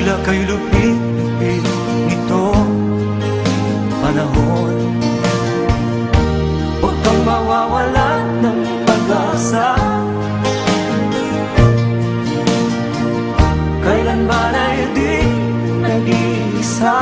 tila kay lupit nito panahon. Huwag kang mawawalan ng pag-asa, kailan ba na hindi nag-iisa.